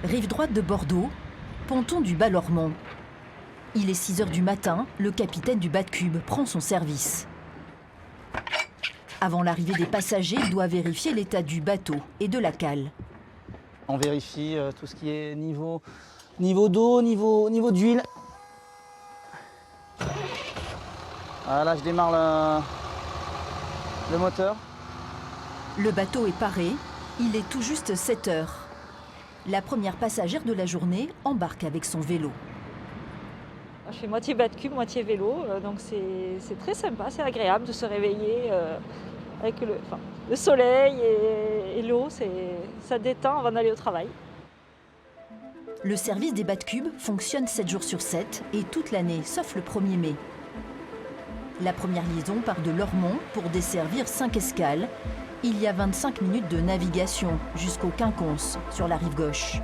Rive droite de Bordeaux, ponton du Bas-Lormont. Il est 6 h du matin, le capitaine du Bat-Cube prend son service. Avant l'arrivée des passagers, il doit vérifier l'état du bateau et de la cale. On vérifie tout ce qui est niveau d'eau, niveau d'huile. Là, je démarre le moteur. Le bateau est paré, il est tout juste 7 h. La première passagère de la journée embarque avec son vélo. Je fais moitié Bat-Cube, moitié vélo, donc c'est très sympa, c'est agréable de se réveiller avec le soleil et l'eau, ça détend avant d'aller au travail. Le service des Bat-Cube fonctionne 7 jours sur 7 et toute l'année, sauf le 1er mai. La première liaison part de Lormont pour desservir 5 escales. Il y a 25 minutes de navigation jusqu'au Quinconce, sur la rive gauche.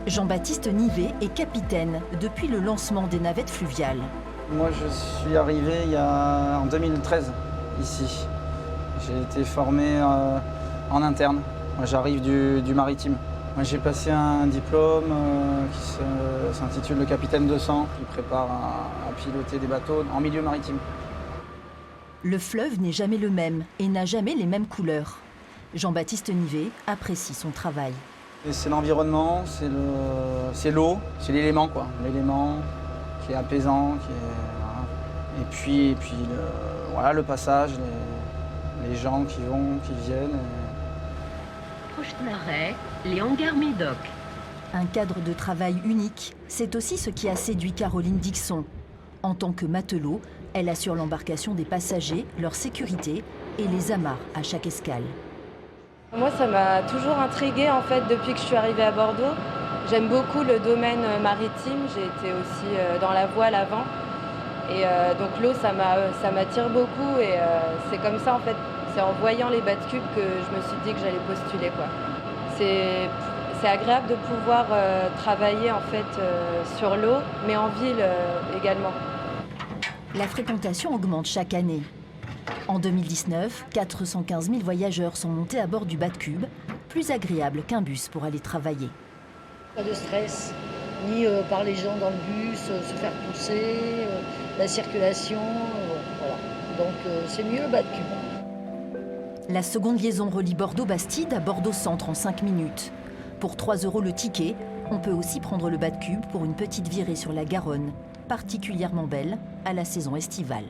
Jean-Baptiste Nivet est capitaine depuis le lancement des navettes fluviales. Moi, je suis arrivé en 2013, ici. J'ai été formé en interne. Moi, j'arrive du maritime. Moi, j'ai passé un diplôme qui s'intitule le capitaine 200, qui prépare à piloter des bateaux en milieu maritime. Le fleuve n'est jamais le même et n'a jamais les mêmes couleurs. Jean-Baptiste Nivet apprécie son travail. C'est l'environnement, c'est l'eau, c'est l'élément, quoi. L'élément qui est apaisant, et puis le passage, les gens qui vont, qui viennent. Pochenaret, les hangars Médoc. Un cadre de travail unique, c'est aussi ce qui a séduit Caroline Dixon. En tant que matelot, elle assure l'embarcation des passagers, leur sécurité et les amarre à chaque escale. Moi, ça m'a toujours intriguée en fait depuis que je suis arrivée à Bordeaux. J'aime beaucoup le domaine maritime. J'ai été aussi dans la voile avant. Et donc l'eau, ça m'attire beaucoup. Et c'est comme ça en fait, c'est en voyant les Bat-Cube que je me suis dit que j'allais postuler, quoi. C'est agréable de pouvoir travailler en fait sur l'eau, mais en ville également. La fréquentation augmente chaque année. En 2019, 415 000 voyageurs sont montés à bord du Bat-Cube, plus agréable qu'un bus pour aller travailler. Pas de stress, ni par les gens dans le bus, se faire pousser, la circulation, voilà. Donc c'est mieux le Bat-Cube. La seconde liaison relie Bordeaux-Bastide à Bordeaux-Centre en 5 minutes. Pour 3 € le ticket, on peut aussi prendre le Bat-Cube pour une petite virée sur la Garonne, particulièrement belle à la saison estivale.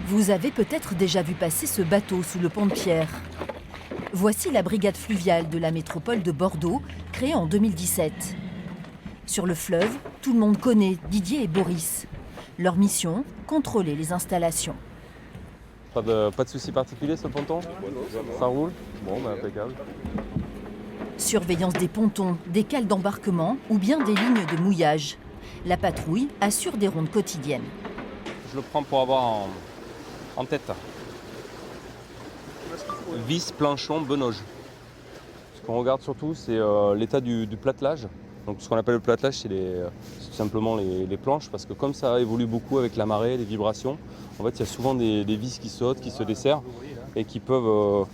Vous avez peut-être déjà vu passer ce bateau sous le pont de Pierre. Voici la brigade fluviale de la métropole de Bordeaux, créée en 2017. Sur le fleuve, tout le monde connaît Didier et Boris. Leur mission, contrôler les installations. Pas de soucis particuliers sur le ponton? Ça roule? Bon, impeccable. Surveillance des pontons, des cales d'embarquement ou bien des lignes de mouillage. La patrouille assure des rondes quotidiennes. Je le prends pour avoir en tête. Vis, planchon, benauge. Ce qu'on regarde surtout, c'est l'état du platelage. Donc ce qu'on appelle le platelage, c'est tout simplement les planches, parce que comme ça évolue beaucoup avec la marée, les vibrations, en fait, il y a souvent des vis qui sautent, qui se desserrent et qui peuvent,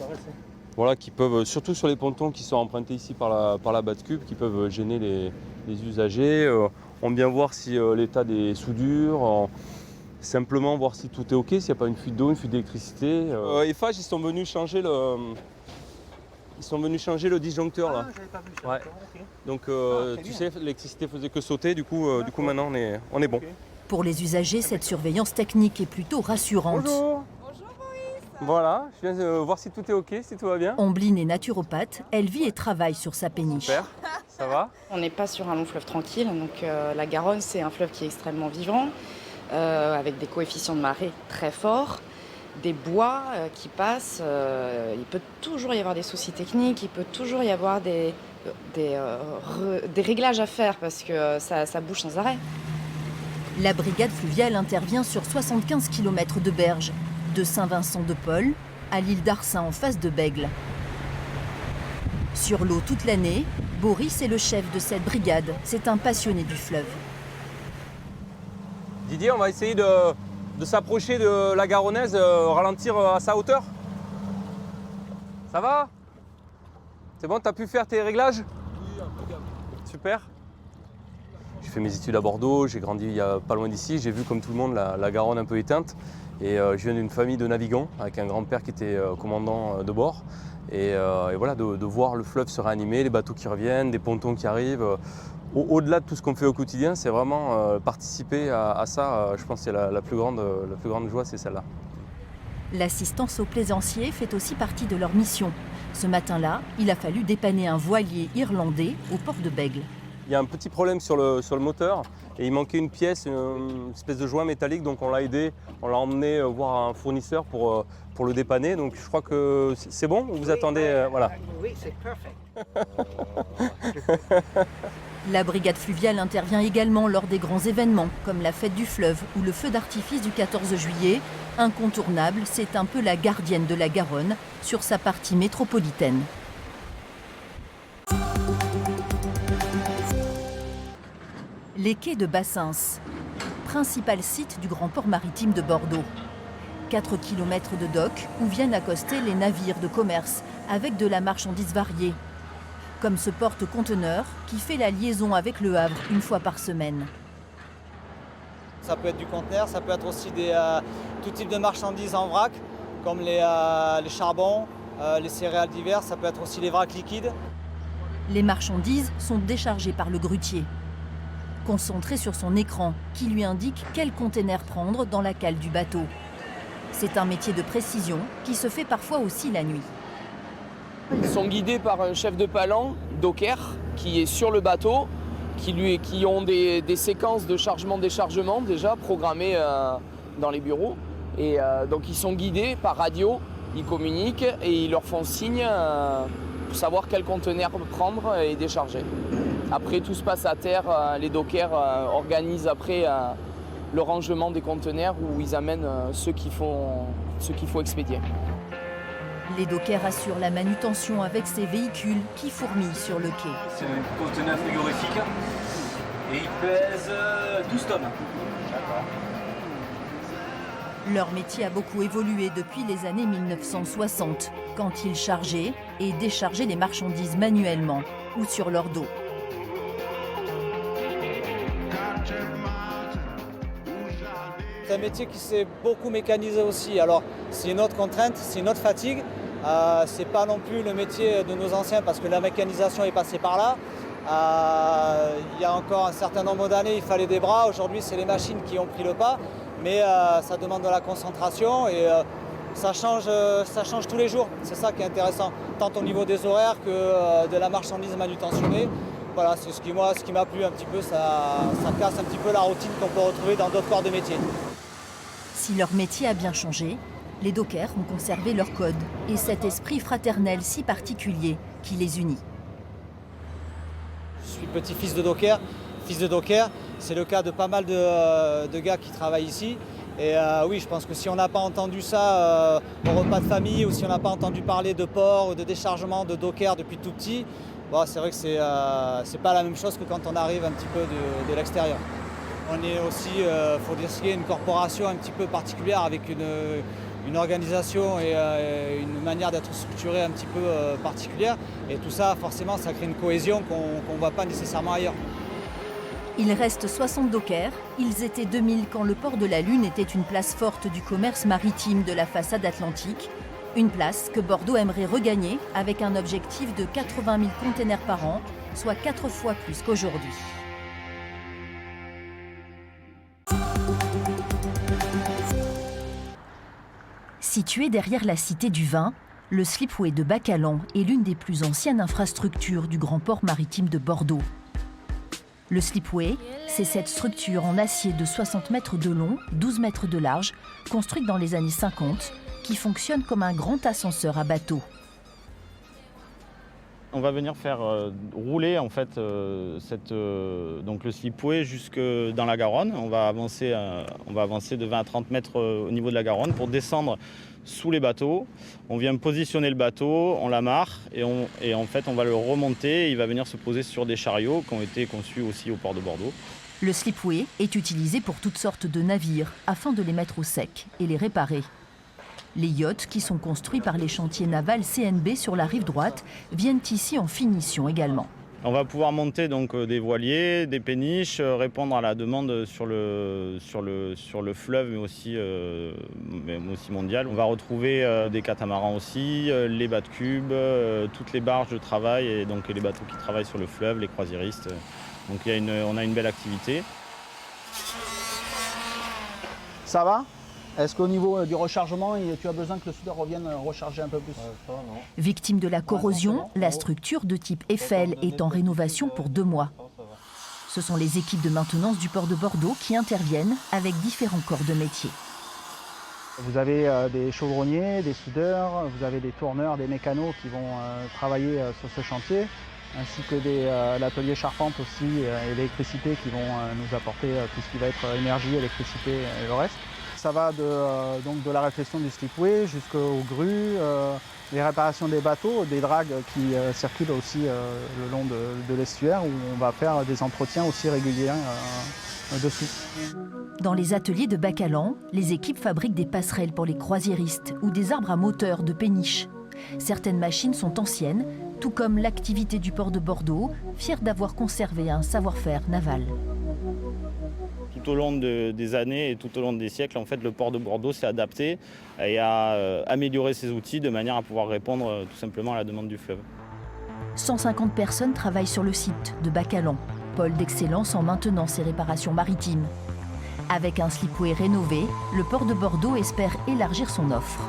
surtout sur les pontons qui sont empruntés ici par la Bat-Cube, qui peuvent gêner les usagers. On vient voir si l'état des soudures, simplement voir si tout est OK, s'il n'y a pas une fuite d'eau, une fuite d'électricité. Eiffage, ils sont venus changer le disjoncteur là. Ouais. Donc tu sais, l'électricité faisait que sauter, du coup maintenant on est bon. Pour les usagers, cette surveillance technique est plutôt rassurante. Bonjour. Bonjour Boris. Voilà, je viens voir si tout est OK, si tout va bien. Ombline est naturopathe, elle vit et travaille sur sa péniche. Super, ça va? On n'est pas sur un long fleuve tranquille, donc la Garonne c'est un fleuve qui est extrêmement vivant, avec des coefficients de marée très forts. Des bois qui passent, il peut toujours y avoir des soucis techniques, il peut toujours y avoir des réglages à faire parce que ça bouge sans arrêt. La brigade fluviale intervient sur 75 km de berge, de Saint-Vincent-de-Paul à l'île d'Arcin en face de Bègle. Sur l'eau toute l'année, Boris est le chef de cette brigade, c'est un passionné du fleuve. Didier, on va essayer de de s'approcher de la Garonnaise, ralentir à sa hauteur. Ça va? C'est bon, tu as pu faire tes réglages? Oui, impeccable. Super. J'ai fait mes études à Bordeaux, j'ai grandi il y a pas loin d'ici, j'ai vu comme tout le monde la Garonne un peu éteinte. Et je viens d'une famille de navigants avec un grand-père qui était commandant de bord. Et voilà, de voir le fleuve se réanimer, les bateaux qui reviennent, des pontons qui arrivent. Au-delà de tout ce qu'on fait au quotidien, c'est vraiment participer à ça. Je pense que la plus grande joie, c'est celle-là. L'assistance aux plaisanciers fait aussi partie de leur mission. Ce matin-là, il a fallu dépanner un voilier irlandais au port de Bègle. Il y a un petit problème sur le moteur et il manquait une pièce, une espèce de joint métallique, donc on l'a aidé, on l'a emmené voir un fournisseur pour le dépanner. Donc je crois que c'est bon, vous attendez, voilà. Oui, c'est parfait. La brigade fluviale intervient également lors des grands événements, comme la fête du fleuve ou le feu d'artifice du 14 juillet. Incontournable, c'est un peu la gardienne de la Garonne sur sa partie métropolitaine. Les quais de Bassins, principal site du grand port maritime de Bordeaux. 4 km de docks où viennent accoster les navires de commerce avec de la marchandise variée, comme ce porte-conteneurs qui fait la liaison avec Le Havre une fois par semaine. Ça peut être du conteneur, ça peut être aussi tout type de marchandises en vrac, comme les charbons, les céréales diverses, ça peut être aussi les vracs liquides. Les marchandises sont déchargées par le grutier, concentré sur son écran qui lui indique quel conteneur prendre dans la cale du bateau. C'est un métier de précision qui se fait parfois aussi la nuit. Ils sont guidés par un chef de palan, docker, qui est sur le bateau, qui ont des séquences de chargement-déchargement déjà programmées dans les bureaux. Et donc ils sont guidés par radio, ils communiquent et ils leur font signe pour savoir quel conteneur prendre et décharger. Après tout se passe à terre, les dockers organisent après le rangement des conteneurs où ils amènent ceux qu'il faut expédier. Les dockers assurent la manutention avec ces véhicules qui fourmillent sur le quai. C'est un conteneur frigorifique et il pèse 12 tonnes. Leur métier a beaucoup évolué depuis les années 1960, quand ils chargeaient et déchargeaient les marchandises manuellement ou sur leur dos. C'est un métier qui s'est beaucoup mécanisé aussi. Alors c'est une autre contrainte, c'est une autre fatigue. C'est pas non plus le métier de nos anciens parce que la mécanisation est passée par là. Il y a encore un certain nombre d'années, il fallait des bras. Aujourd'hui, c'est les machines qui ont pris le pas. Mais ça demande de la concentration et ça change tous les jours. C'est ça qui est intéressant, tant au niveau des horaires que de la marchandise manutentionnée. Voilà, c'est ce qui m'a plu un petit peu. Ça casse un petit peu la routine qu'on peut retrouver dans d'autres corps de métier. Si leur métier a bien changé, les dockers ont conservé leur code et cet esprit fraternel si particulier qui les unit. Je suis petit-fils de docker, fils de docker. C'est le cas de pas mal de gars qui travaillent ici. Et oui, je pense que si on n'a pas entendu ça au repas de famille ou si on n'a pas entendu parler de port ou de déchargement de docker depuis tout petit, bon, c'est vrai que c'est pas la même chose que quand on arrive un petit peu de l'extérieur. On est aussi, faut dire qu'il y a une corporation un petit peu particulière avec une organisation et une manière d'être structurée un petit peu particulière. Et tout ça, forcément, ça crée une cohésion qu'on ne voit pas nécessairement ailleurs. Il reste 60 dockers. Ils étaient 2000 quand le port de la Lune était une place forte du commerce maritime de la façade atlantique. Une place que Bordeaux aimerait regagner avec un objectif de 80 000 containers par an, soit 4 fois plus qu'aujourd'hui. Situé derrière la Cité du Vin, le slipway de Bacalan est l'une des plus anciennes infrastructures du grand port maritime de Bordeaux. Le slipway, c'est cette structure en acier de 60 mètres de long, 12 mètres de large, construite dans les années 50, qui fonctionne comme un grand ascenseur à bateau. On va venir faire rouler en fait donc le slipway jusque dans la Garonne. On va avancer de 20 à 30 mètres au niveau de la Garonne pour descendre sous les bateaux. On vient positionner le bateau, on l'amarre et en fait on va le remonter. Il va venir se poser sur des chariots qui ont été conçus aussi au port de Bordeaux. Le slipway est utilisé pour toutes sortes de navires afin de les mettre au sec et les réparer. Les yachts qui sont construits par les chantiers navals CNB sur la rive droite viennent ici en finition également. On va pouvoir monter donc des voiliers, des péniches, répondre à la demande sur le fleuve mais aussi mondial. On va retrouver des catamarans aussi, les bateaux cubes, toutes les barges de travail et donc les bateaux qui travaillent sur le fleuve, les croisiéristes. Donc on a une belle activité. Ça va ? Est-ce qu'au niveau du rechargement, tu as besoin que le soudeur revienne recharger un peu plus ? Victime de la corrosion, la structure de type Eiffel est en rénovation pour 2 mois. Ce sont les équipes de maintenance du port de Bordeaux qui interviennent avec différents corps de métier. Vous avez des chaudronniers, des soudeurs, vous avez des tourneurs, des mécanos qui vont travailler sur ce chantier, ainsi que l'atelier charpente aussi et l'électricité qui vont nous apporter tout ce qui va être énergie, électricité et le reste. Ça va donc de la réflexion du slipway jusqu'aux grues, les réparations des bateaux, des dragues qui circulent aussi le long de l'estuaire où on va faire des entretiens aussi réguliers dessus. Dans les ateliers de Bacalan, les équipes fabriquent des passerelles pour les croisiéristes ou des arbres à moteur de péniche. Certaines machines sont anciennes, tout comme l'activité du port de Bordeaux, fier d'avoir conservé un savoir-faire naval. Tout au long des années et tout au long des siècles, en fait, le port de Bordeaux s'est adapté et a amélioré ses outils de manière à pouvoir répondre tout simplement à la demande du fleuve. 150 personnes travaillent sur le site de Bacalan, pôle d'excellence en maintenance et réparation maritime. Avec un slipway rénové, le port de Bordeaux espère élargir son offre.